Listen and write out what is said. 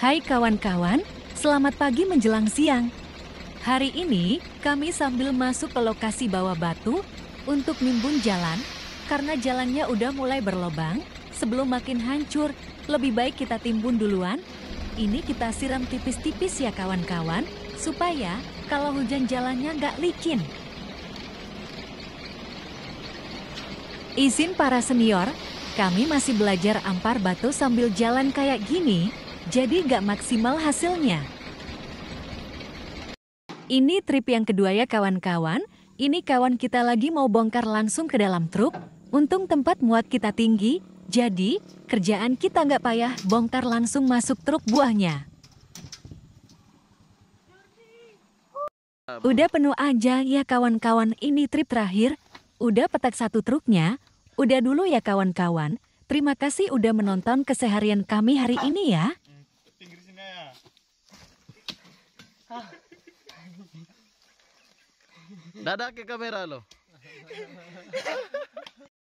Hai kawan-kawan, selamat pagi menjelang siang. Hari ini kami sambil masuk ke lokasi bawah batu untuk nimbun jalan karena jalannya udah mulai berlobang. Sebelum makin hancur, lebih baik kita timbun duluan. Ini kita siram tipis-tipis ya kawan-kawan, supaya kalau hujan jalannya nggak licin. Izin para senior, kami masih belajar ampar batu sambil jalan kayak gini. Jadi gak maksimal hasilnya. Ini trip yang kedua ya kawan-kawan. Ini kawan kita lagi mau bongkar langsung ke dalam truk. Untung tempat muat kita tinggi. Jadi kerjaan kita gak payah bongkar langsung masuk truk buahnya. Udah penuh aja ya kawan-kawan, ini trip terakhir. Udah petak satu truknya. Udah dulu ya kawan-kawan. Terima kasih udah menonton keseharian kami hari ini ya. Dadah ke kamera lo.